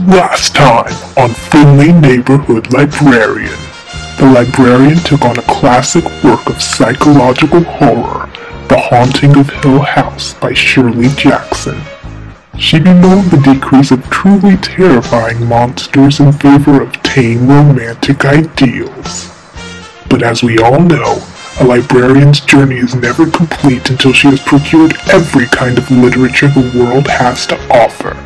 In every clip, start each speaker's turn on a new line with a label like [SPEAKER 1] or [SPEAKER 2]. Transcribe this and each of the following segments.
[SPEAKER 1] Last time on Friendly Neighborhood Librarian, the librarian took on a classic work of psychological horror, The Haunting of Hill House by Shirley Jackson. She bemoaned the decrease of truly terrifying monsters in favor of tame romantic ideals. But as we all know, a librarian's journey is never complete until she has procured every kind of literature the world has to offer.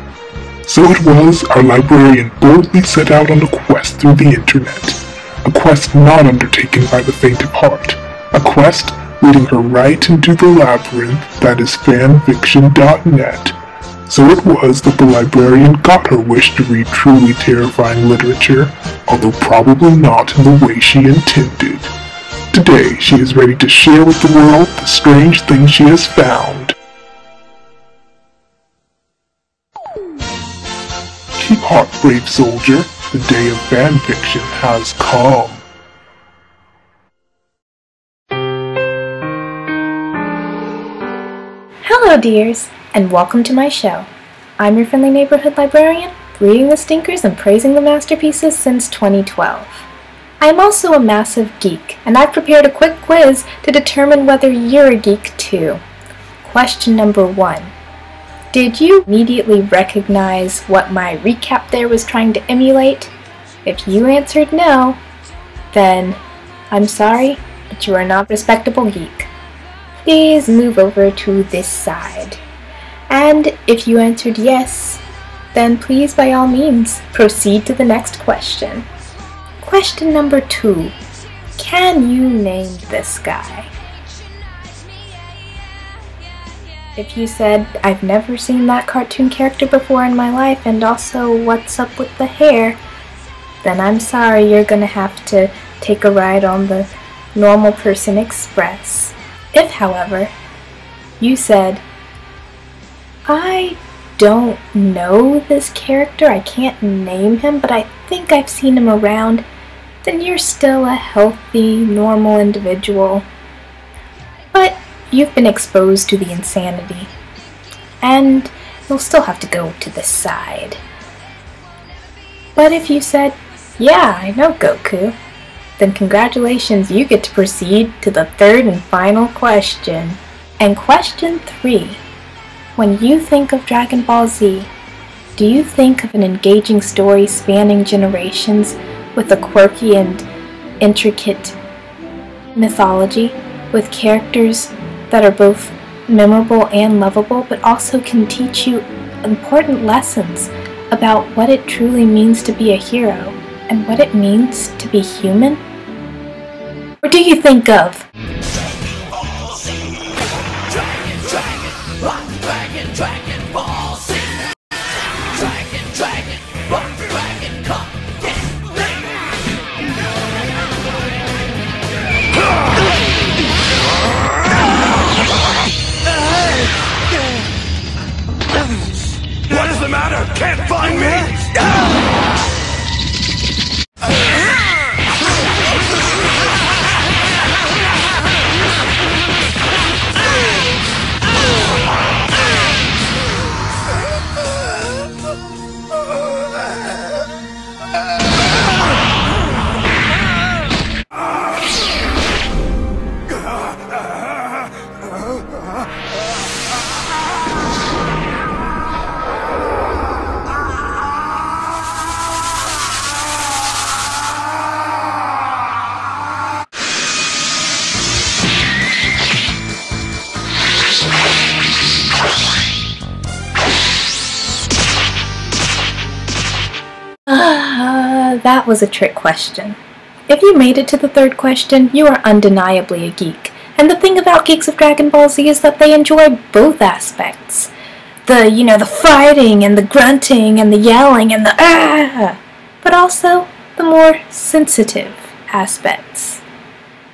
[SPEAKER 1] So it was our librarian boldly set out on a quest through the internet. A quest not undertaken by the faint of heart. A quest leading her right into the labyrinth that is fanfiction.net. So it was that the librarian got her wish to read truly terrifying literature, although probably not in the way she intended. Today, she is ready to share with the world the strange things she has found. Keep heart, brave soldier. The day of fanfiction has come.
[SPEAKER 2] Hello dears, and welcome to my show. I'm your friendly neighborhood librarian, reading the stinkers and praising the masterpieces since 2012. I am also a massive geek, and I've prepared a quick quiz to determine whether you're a geek too. Question number 1. Did you immediately recognize what my recap there was trying to emulate? If you answered no, then I'm sorry, but you are not a respectable geek. Please move over to this side. And if you answered yes, then please by all means proceed to the next question. Question number 2. Can you name this guy? If you said, I've never seen that cartoon character before in my life, and also what's up with the hair, then I'm sorry, you're gonna have to take a ride on the Normal Person Express. If, however, you said, I don't know this character, I can't name him, but I think I've seen him around, then you're still a healthy, normal individual. But you've been exposed to the insanity, and you'll still have to go to the side. But if you said, yeah, I know Goku, then congratulations, you get to proceed to the third and final question. And question 3. When you think of Dragon Ball Z, do you think of an engaging story spanning generations with a quirky and intricate mythology, with characters that are both memorable and lovable, but also can teach you important lessons about what it truly means to be a hero and what it means to be human? Or do you think of
[SPEAKER 3] Dragon Ball Z, Dragon, come,
[SPEAKER 4] What is the matter? Can't find me!
[SPEAKER 2] That was a trick question. If you made it to the third question, you are undeniably a geek. And the thing about geeks of Dragon Ball Z is that they enjoy both aspects. The fighting and the grunting and the yelling and the but also the more sensitive aspects.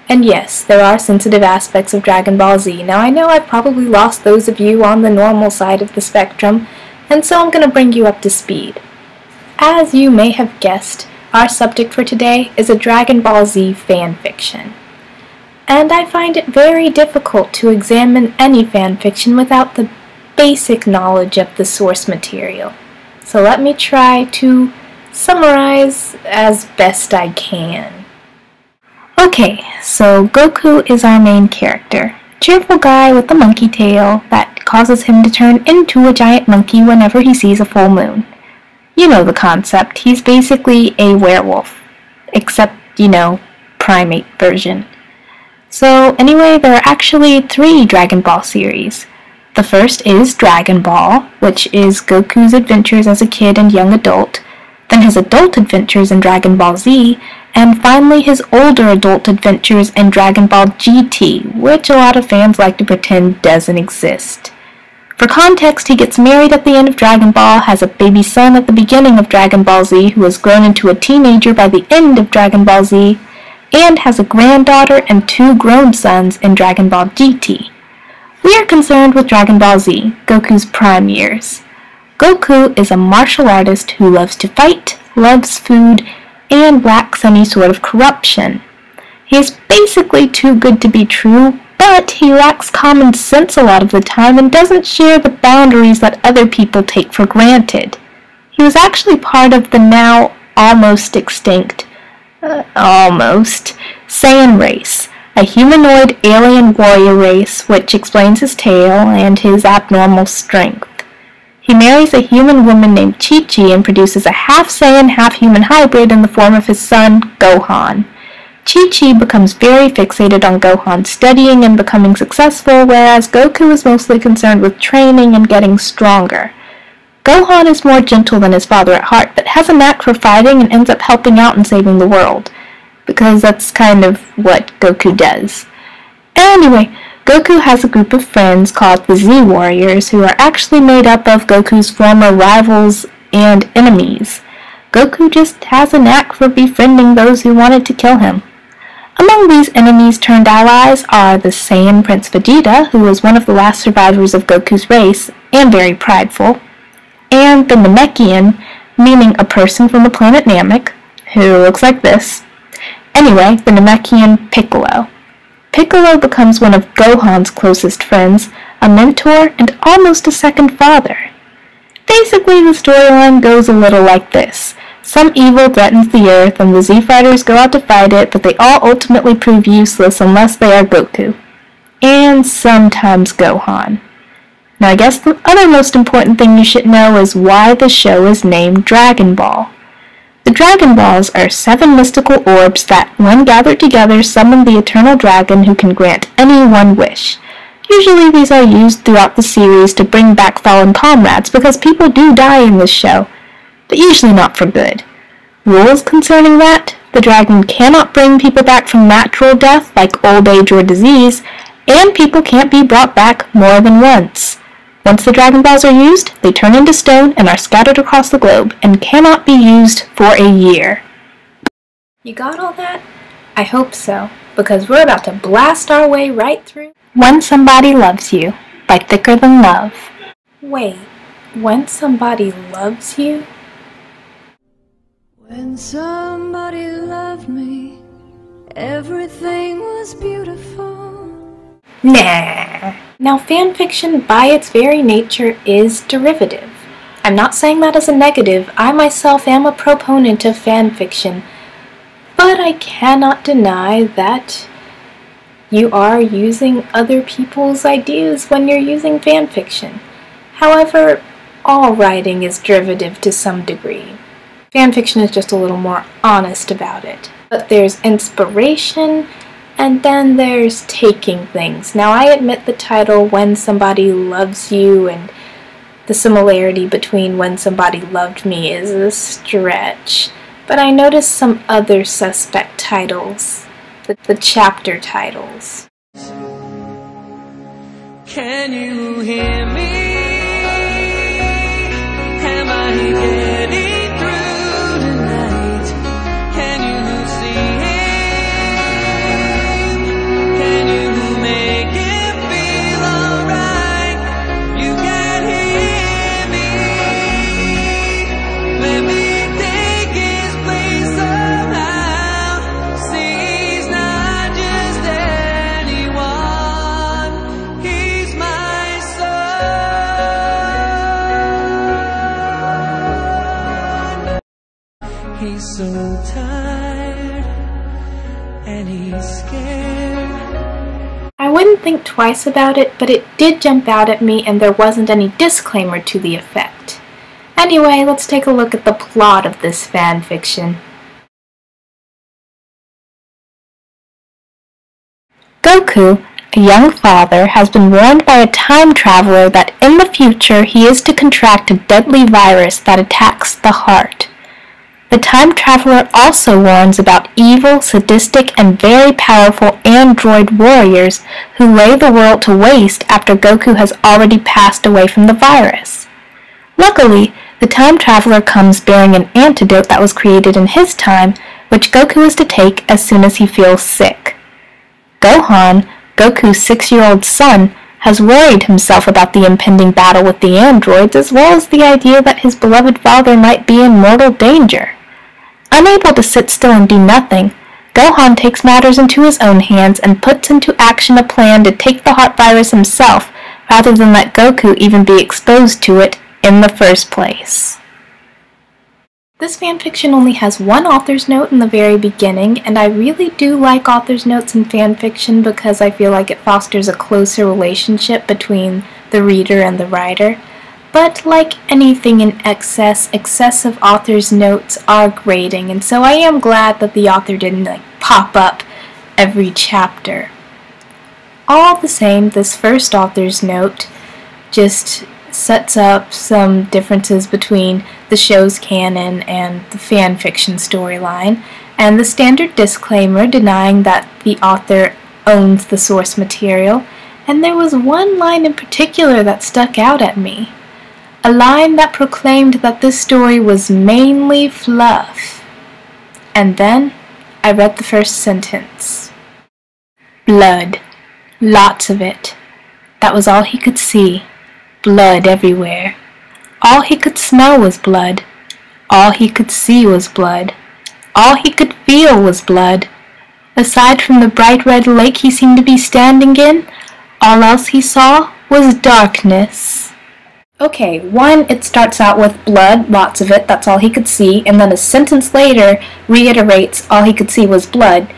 [SPEAKER 2] And yes, there are sensitive aspects of Dragon Ball Z. Now I know I've probably lost those of you on the normal side of the spectrum, and so I'm going to bring you up to speed. As you may have guessed, our subject for today is a Dragon Ball Z fanfiction. And I find it very difficult to examine any fanfiction without the basic knowledge of the source material. So let me try to summarize as best I can. Okay, so Goku is our main character. Cheerful guy with a monkey tail that causes him to turn into a giant monkey whenever he sees a full moon. You know the concept. He's basically a werewolf. Except, primate version. So anyway, there are actually 3 Dragon Ball series. The first is Dragon Ball, which is Goku's adventures as a kid and young adult, then his adult adventures in Dragon Ball Z, and finally his older adult adventures in Dragon Ball GT, which a lot of fans like to pretend doesn't exist. For context, he gets married at the end of Dragon Ball, has a baby son at the beginning of Dragon Ball Z who has grown into a teenager by the end of Dragon Ball Z, and has a granddaughter and 2 grown sons in Dragon Ball GT. We are concerned with Dragon Ball Z, Goku's prime years. Goku is a martial artist who loves to fight, loves food, and lacks any sort of corruption. He is basically too good to be true, but he lacks common sense a lot of the time and doesn't share the boundaries that other people take for granted. He was actually part of the now almost extinct, Saiyan race, a humanoid alien warrior race which explains his tail and his abnormal strength. He marries a human woman named Chi-Chi and produces a half-Saiyan, half-human hybrid in the form of his son, Gohan. Chi-Chi becomes very fixated on Gohan studying and becoming successful, whereas Goku is mostly concerned with training and getting stronger. Gohan is more gentle than his father at heart, but has a knack for fighting and ends up helping out and saving the world, because that's kind of what Goku does. Anyway, Goku has a group of friends called the Z Warriors who are actually made up of Goku's former rivals and enemies. Goku just has a knack for befriending those who wanted to kill him. Among these enemies turned allies are the Saiyan Prince Vegeta, who was one of the last survivors of Goku's race and very prideful, and the Namekian, meaning a person from the planet Namek, who looks like this. Anyway, the Namekian Piccolo. Piccolo becomes one of Gohan's closest friends, a mentor, and almost a second father. Basically, the storyline goes a little like this. Some evil threatens the Earth, and the Z-Fighters go out to fight it, but they all ultimately prove useless unless they are Goku. And sometimes Gohan. Now I guess the other most important thing you should know is why the show is named Dragon Ball. The Dragon Balls are 7 mystical orbs that, when gathered together, summon the eternal dragon who can grant any one wish. Usually these are used throughout the series to bring back fallen comrades, because people do die in this show, but usually not for good. Rules concerning that: the dragon cannot bring people back from natural death, like old age or disease, and people can't be brought back more than once. Once the Dragon Balls are used, they turn into stone and are scattered across the globe, and cannot be used for a year. You got all that? I hope so, because we're about to blast our way right through When Somebody Loves You by Thicker Than Love. Wait, When Somebody Loves You?
[SPEAKER 5] When somebody loved me, everything was beautiful.
[SPEAKER 2] Nah. Now, fanfiction, by its very nature, is derivative. I'm not saying that as a negative. I myself am a proponent of fanfiction. But I cannot deny that you are using other people's ideas when you're using fanfiction. However, all writing is derivative to some degree. Fanfiction is just a little more honest about it. But there's inspiration, and then there's taking things. Now, I admit the title When Somebody Loves You and the similarity between When Somebody Loved Me is a stretch, but I noticed some other suspect titles, the chapter titles.
[SPEAKER 3] Can you hear me? Am I getting through tonight? Can you see it? Can you make it feel alright? You can hear me. Let me take his place somehow. See, he's not just anyone. He's my soul. so tired and he's scared.
[SPEAKER 2] I wouldn't think twice about it, but it did jump out at me and there wasn't any disclaimer to the effect. Anyway, let's take a look at the plot of this fanfiction. Goku, a young father, has been warned by a time traveler that in the future he is to contract a deadly virus that attacks the heart. The time traveler also warns about evil, sadistic, and very powerful android warriors who lay the world to waste after Goku has already passed away from the virus. Luckily, the time traveler comes bearing an antidote that was created in his time, which Goku is to take as soon as he feels sick. Gohan, Goku's 6-year-old son, has worried himself about the impending battle with the androids as well as the idea that his beloved father might be in mortal danger. Unable to sit still and do nothing, Gohan takes matters into his own hands and puts into action a plan to take the heart virus himself rather than let Goku even be exposed to it in the first place. This fanfiction only has one author's note in the very beginning, and I really do like author's notes in fanfiction because I feel like it fosters a closer relationship between the reader and the writer. But like anything in excess, excessive author's notes are grating, and so I am glad that the author didn't pop up every chapter. All the same, this first author's note just sets up some differences between the show's canon and the fanfiction storyline, and the standard disclaimer denying that the author owns the source material, and there was one line in particular that stuck out at me. A line that proclaimed that this story was mainly fluff. And then I read the first sentence. Blood. Lots of it. That was all he could see. Blood everywhere. All he could smell was blood. All he could see was blood. All he could feel was blood. Aside from the bright red lake he seemed to be standing in, all else he saw was darkness. Okay, one, it starts out with blood, lots of it, that's all he could see, and then a sentence later reiterates all he could see was blood.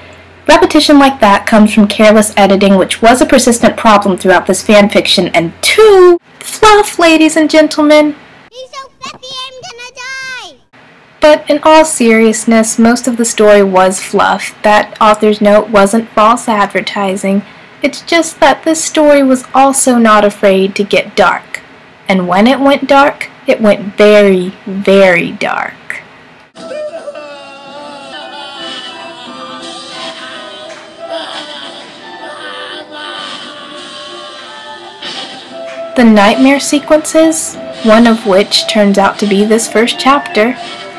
[SPEAKER 2] Repetition like that comes from careless editing, which was a persistent problem throughout this fanfiction, and two, fluff, ladies and gentlemen.
[SPEAKER 6] He's so fluffy, I'm gonna die!
[SPEAKER 2] But in all seriousness, most of the story was fluff. That author's note wasn't false advertising. It's just that this story was also not afraid to get dark. And when it went dark, it went very, very dark. The nightmare sequences, one of which turns out to be this first chapter,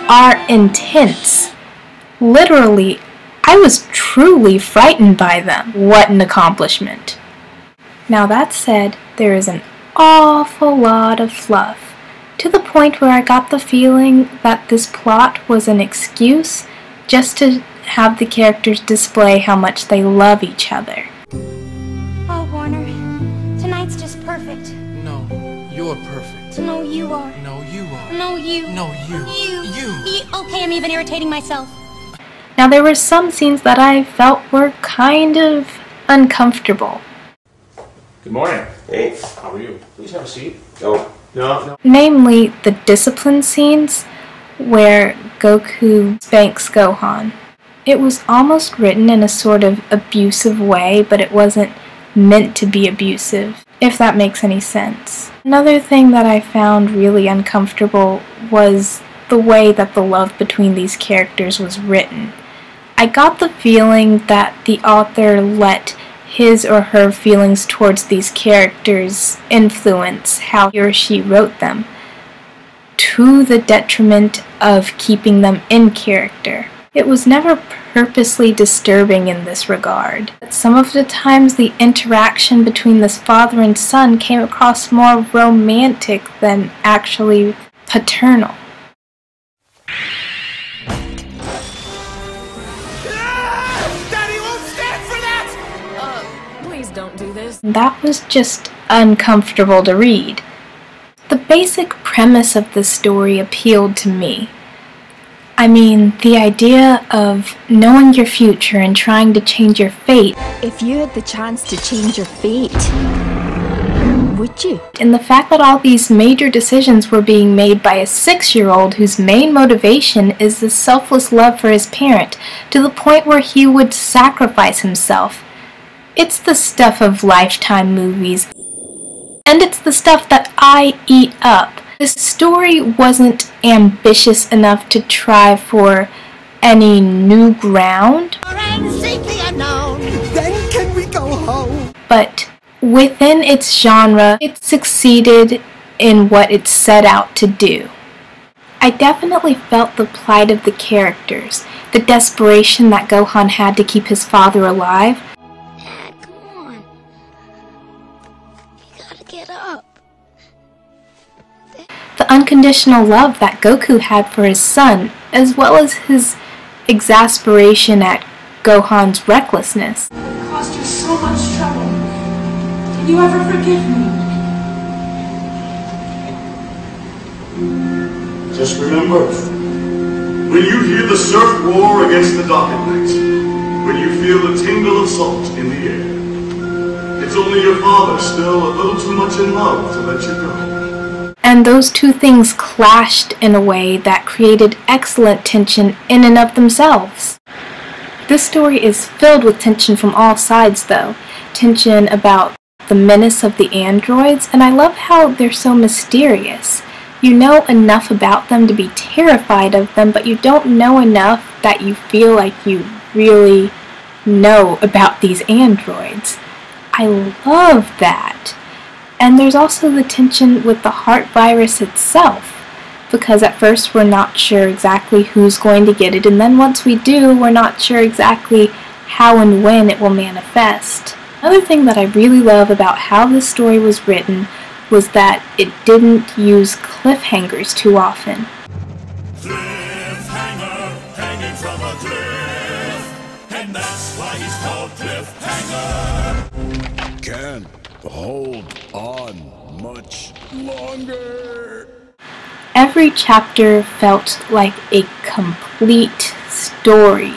[SPEAKER 2] are intense. Literally, I was truly frightened by them. What an accomplishment. Now that said, there is an awful lot of fluff, to the point where I got the feeling that this plot was an excuse just to have the characters display how much they love each other.
[SPEAKER 6] Oh, Warner, tonight's just perfect.
[SPEAKER 7] No, you're perfect.
[SPEAKER 6] No, you are.
[SPEAKER 7] No, you are.
[SPEAKER 6] No, you.
[SPEAKER 7] No, you.
[SPEAKER 6] Okay, I'm even irritating myself.
[SPEAKER 2] Now there were some scenes that I felt were kind of uncomfortable.
[SPEAKER 8] Good morning.
[SPEAKER 9] Hey.
[SPEAKER 8] How are you? Please have a seat.
[SPEAKER 9] Oh.
[SPEAKER 8] No.
[SPEAKER 2] Namely, the discipline scenes where Goku spanks Gohan. It was almost written in a sort of abusive way, but it wasn't meant to be abusive, if that makes any sense. Another thing that I found really uncomfortable was the way that the love between these characters was written. I got the feeling that the author let his or her feelings towards these characters influence how he or she wrote them, to the detriment of keeping them in character. It was never purposely disturbing in this regard. Some of the times the interaction between this father and son came across more romantic than actually paternal. That was just uncomfortable to read. The basic premise of the story appealed to me. I mean, the idea of knowing your future and trying to change your fate.
[SPEAKER 9] If you had the chance to change your fate, would you?
[SPEAKER 2] And the fact that all these major decisions were being made by a 6-year-old whose main motivation is the selfless love for his parent, to the point where he would sacrifice himself. It's the stuff of Lifetime movies. And it's the stuff that I eat up. This story wasn't ambitious enough to try for any new ground.
[SPEAKER 10] Then can we go home?
[SPEAKER 2] But within its genre, it succeeded in what it set out to do. I definitely felt the plight of the characters, the desperation that Gohan had to keep his father alive.
[SPEAKER 6] Dad, come on. You gotta get up.
[SPEAKER 2] The unconditional love that Goku had for his son, as well as his exasperation at Gohan's recklessness.
[SPEAKER 11] It caused you so much trouble. Can you ever forgive me?
[SPEAKER 4] Just remember, when you hear the surf roar against the dock at night, when you feel the tingle of salt in the air, it's only your father still a little too much in love to let you go.
[SPEAKER 2] And those two things clashed in a way that created excellent tension in and of themselves. This story is filled with tension from all sides though. Tension about the menace of the androids, and I love how they're so mysterious. You know enough about them to be terrified of them, but you don't know enough that you feel like you really know about these androids. I love that. And there's also the tension with the heart virus itself, because at first we're not sure exactly who's going to get it, and then once we do, we're not sure exactly how and when it will manifest. Another thing that I really love about how this story was written was that it didn't use cliffhangers too often.
[SPEAKER 4] Cliffhanger, hanging from a cliff, and that's why he's called Cliffhanger.
[SPEAKER 12] Can't hold on much longer.
[SPEAKER 2] Every chapter felt like a complete story.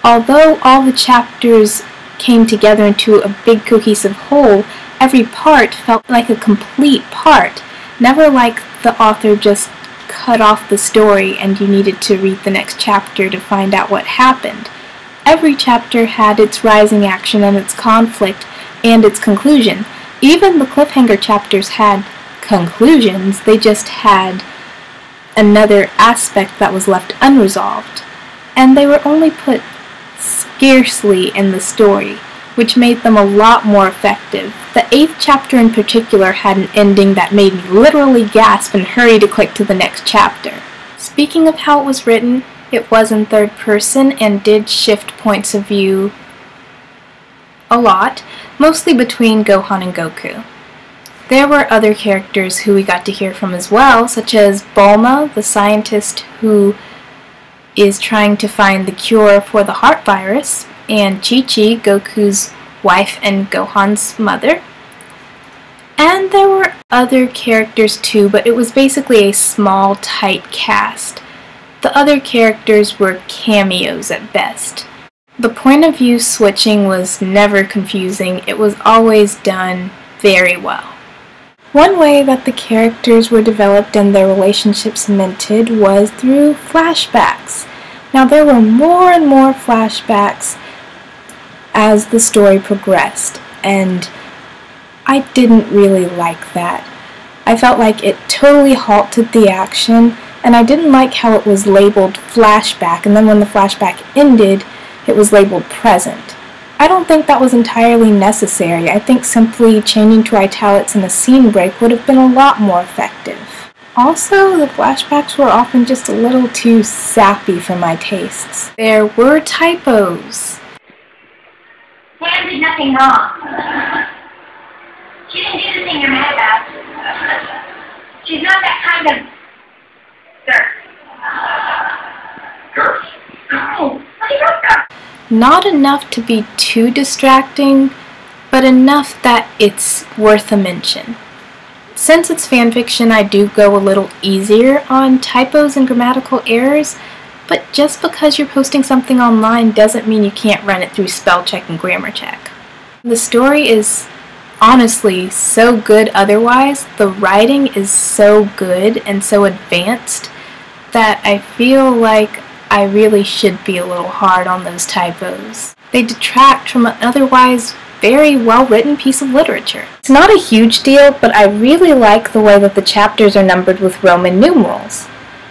[SPEAKER 2] Although all the chapters came together into a big cohesive whole, every part felt like a complete part, never like the author just cut off the story and you needed to read the next chapter to find out what happened. Every chapter had its rising action and its conflict and its conclusion. Even the cliffhanger chapters had conclusions, they just had another aspect that was left unresolved. And they were only put scarcely in the story, which made them a lot more effective. The 8th chapter in particular had an ending that made me literally gasp and hurry to click to the next chapter. Speaking of how it was written, it was in third person and did shift points of view a lot, mostly between Gohan and Goku. There were other characters who we got to hear from as well, such as Bulma, the scientist who is trying to find the cure for the heart virus, and Chi-Chi, Goku's wife and Gohan's mother. And there were other characters too, but it was basically a small, tight cast. The other characters were cameos at best. The point of view switching was never confusing, it was always done very well. One way that the characters were developed and their relationships cemented was through flashbacks. Now there were more and more flashbacks as the story progressed, and I didn't really like that. I felt like it totally halted the action, and I didn't like how it was labeled flashback, and then when the flashback ended, it was labeled present. I don't think that was entirely necessary. I think simply changing to italics and a scene break would have been a lot more effective. Also, the flashbacks were often just a little too sappy for my tastes. There were typos.
[SPEAKER 6] Sam did nothing wrong. She didn't do the thing you're mad about. She's not that kind of girl. Oh, I wrote that.
[SPEAKER 2] Not enough to be too distracting, but enough that it's worth a mention. Since it's fanfiction, I do go a little easier on typos and grammatical errors, But just because you're posting something online doesn't mean you can't run it through spell check and grammar check. The story is honestly so good otherwise, the writing is so good and so advanced that I feel like I really should be a little hard on those typos. They detract from an otherwise very well-written piece of literature. It's not a huge deal, but I really like the way that the chapters are numbered with Roman numerals.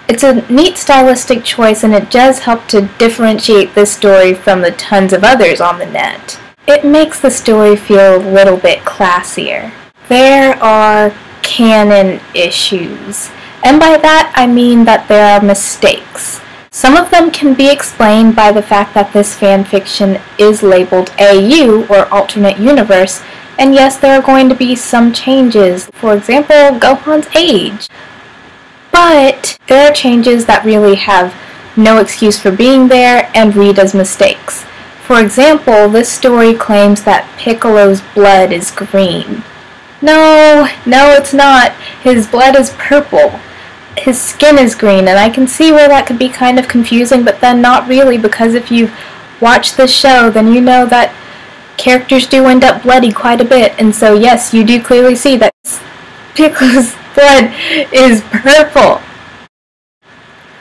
[SPEAKER 2] It's a neat stylistic choice, and it does help to differentiate this story from the tons of others on the net. It makes the story feel a little bit classier. There are canon issues, and by that I mean that there are mistakes. Some of them can be explained by the fact that this fanfiction is labeled AU, or alternate universe, and yes, there are going to be some changes. For example, Gohan's age. But there are changes that really have no excuse for being there and read as mistakes. For example, this story claims that Piccolo's blood is green. No, it's not. His blood is purple. His skin is green, and I can see where that could be kind of confusing, but then not really, because if you've watched the show, then you know that characters do end up bloody quite a bit, and so yes, you do clearly see that Piccolo's blood is purple.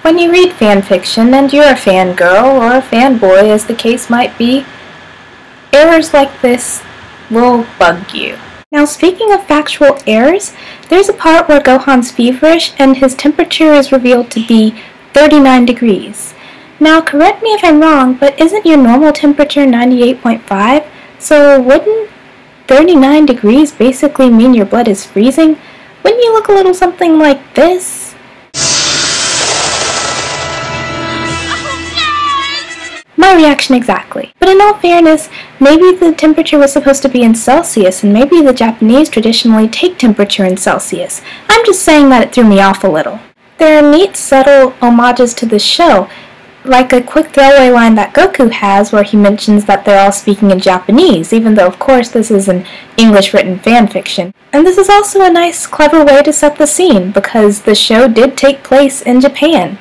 [SPEAKER 2] When you read fanfiction, and you're a fangirl, or a fanboy, as the case might be, errors like this will bug you. Now, speaking of factual errors, there's a part where Gohan's feverish and his temperature is revealed to be 39 degrees. Now, correct me if I'm wrong, but isn't your normal temperature 98.5? So wouldn't 39 degrees basically mean your blood is freezing? Wouldn't you look a little something like this? My reaction exactly. But in all fairness, maybe the temperature was supposed to be in Celsius, and maybe the Japanese traditionally take temperature in Celsius. I'm just saying that it threw me off a little. There are neat, subtle homages to the show, like a quick throwaway line that Goku has where he mentions that they're all speaking in Japanese, even though of course this is an English-written fanfiction. And this is also a nice, clever way to set the scene, because the show did take place in Japan.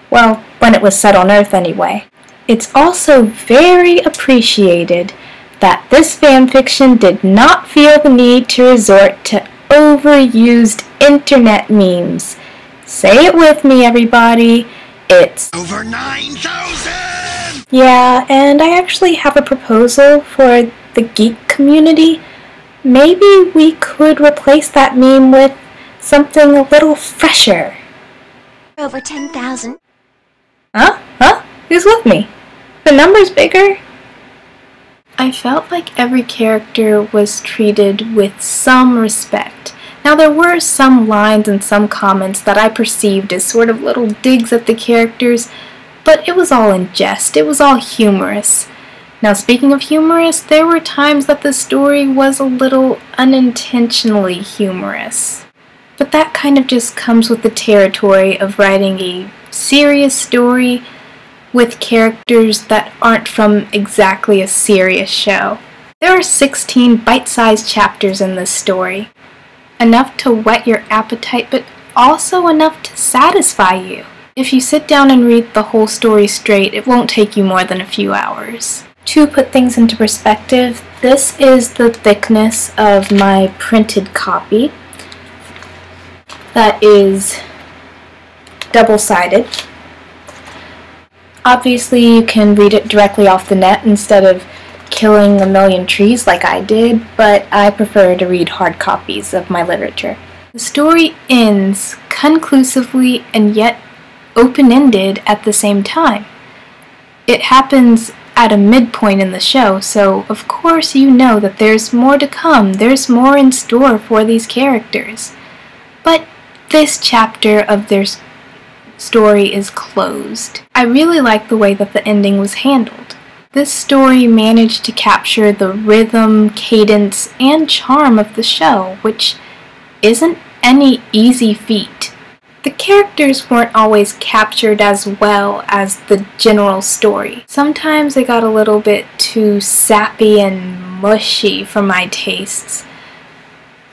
[SPEAKER 2] Well, when it was set on Earth anyway. It's also very appreciated that this fanfiction did not feel the need to resort to overused internet memes. Say it with me, everybody. It's over 9,000! Yeah, and I actually have a proposal for the geek community. Maybe we could replace that meme with something a little fresher.
[SPEAKER 9] Over 10,000.
[SPEAKER 2] Huh? Who's with me? The number's bigger? I felt like every character was treated with some respect. Now, there were some lines and some comments that I perceived as sort of little digs at the characters, but it was all in jest. It was all humorous. Now, speaking of humorous, there were times that the story was a little unintentionally humorous. But that kind of just comes with the territory of writing a serious story with characters that aren't from exactly a serious show. There are 16 bite-sized chapters in this story. Enough to whet your appetite, but also enough to satisfy you. If you sit down and read the whole story straight, it won't take you more than a few hours. To put things into perspective, this is the thickness of my printed copy. That is double-sided. Obviously, you can read it directly off the net instead of killing a million trees like I did, but I prefer to read hard copies of my literature. The story ends conclusively and yet open-ended at the same time. It happens at a midpoint in the show, so of course you know that there's more to come, there's more in store for these characters. But this chapter of their story is closed. I really like the way that the ending was handled. This story managed to capture the rhythm, cadence, and charm of the show, which isn't any easy feat. The characters weren't always captured as well as the general story. Sometimes they got a little bit too sappy and mushy for my tastes.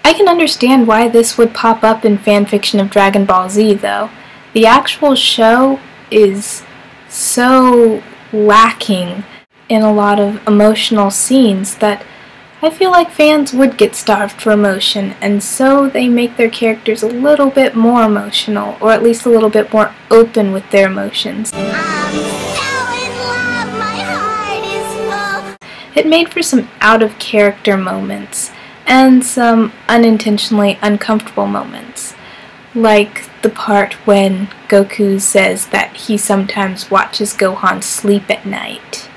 [SPEAKER 2] I can understand why this would pop up in fanfiction of Dragon Ball Z, though. The actual show is so lacking in a lot of emotional scenes that I feel like fans would get starved for emotion, and so they make their characters a little bit more emotional, or at least a little bit more open with their emotions. It made for some out-of-character moments, and some unintentionally uncomfortable moments, like the part when Goku says that he sometimes watches Gohan sleep at night.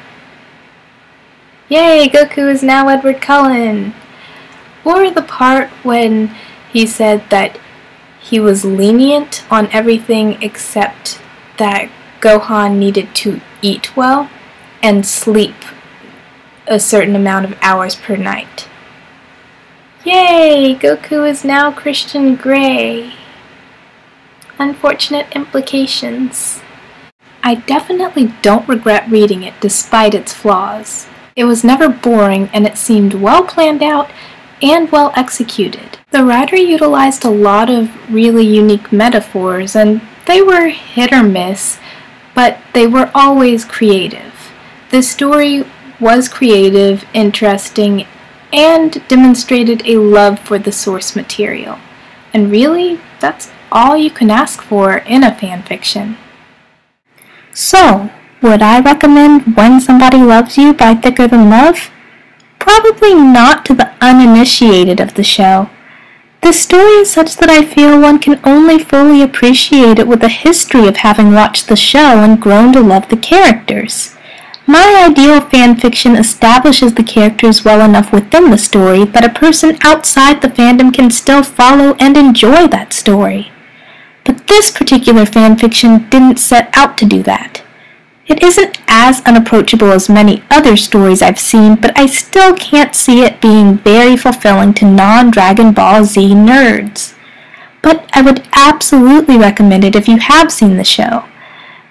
[SPEAKER 2] Yay, Goku is now Edward Cullen! Or the part when he said that he was lenient on everything except that Gohan needed to eat well and sleep a certain amount of hours per night. Yay, Goku is now Christian Grey. Unfortunate implications. I definitely don't regret reading it despite its flaws. It was never boring, and it seemed well planned out and well executed. The writer utilized a lot of really unique metaphors, and they were hit or miss, but they were always creative. The story was creative, interesting, and demonstrated a love for the source material. And really, that's all you can ask for in a fanfiction. So, would I recommend When Somebody Loves You by Thicker Than Love? Probably not to the uninitiated of the show. The story is such that I feel one can only fully appreciate it with a history of having watched the show and grown to love the characters. My ideal fanfiction establishes the characters well enough within the story that a person outside the fandom can still follow and enjoy that story. But this particular fanfiction didn't set out to do that. It isn't as unapproachable as many other stories I've seen, but I still can't see it being very fulfilling to non-Dragon Ball Z nerds. But I would absolutely recommend it if you have seen the show.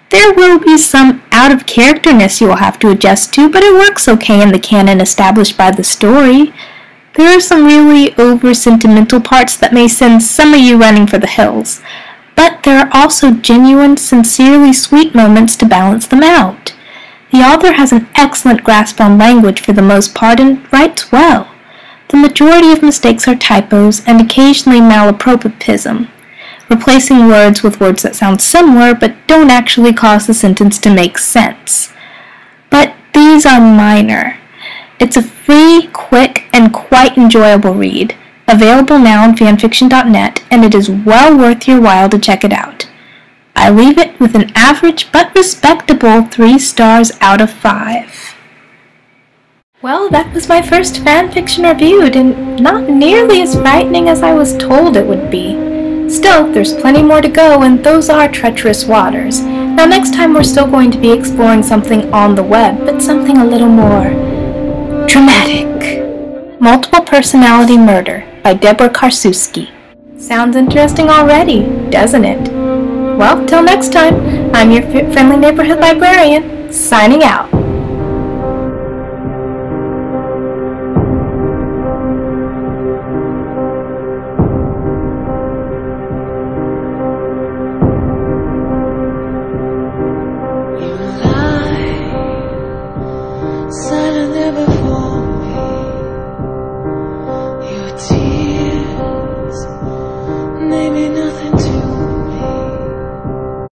[SPEAKER 2] There will be some out-of-characterness you will have to adjust to, but it works okay in the canon established by the story. There are some really over-sentimental parts that may send some of you running for the hills, but there are also genuine, sincerely sweet moments to balance them out. The author has an excellent grasp on language for the most part and writes well. The majority of mistakes are typos and occasionally malapropism, replacing words with words that sound similar but don't actually cause the sentence to make sense. But these are minor. It's a free, quick, and quite enjoyable read. Available now on fanfiction.net, and it is well worth your while to check it out. I leave it with an average but respectable 3 stars out of 5. Well, that was my first fanfiction reviewed, and not nearly as frightening as I was told it would be. Still, there's plenty more to go, and those are treacherous waters. Now next time we're still going to be exploring something on the web, but something a little more dramatic. Multiple Personality Murder by Deborah Karsuski. Sounds interesting already, doesn't it? Well, till next time, I'm your friendly neighborhood librarian, signing out.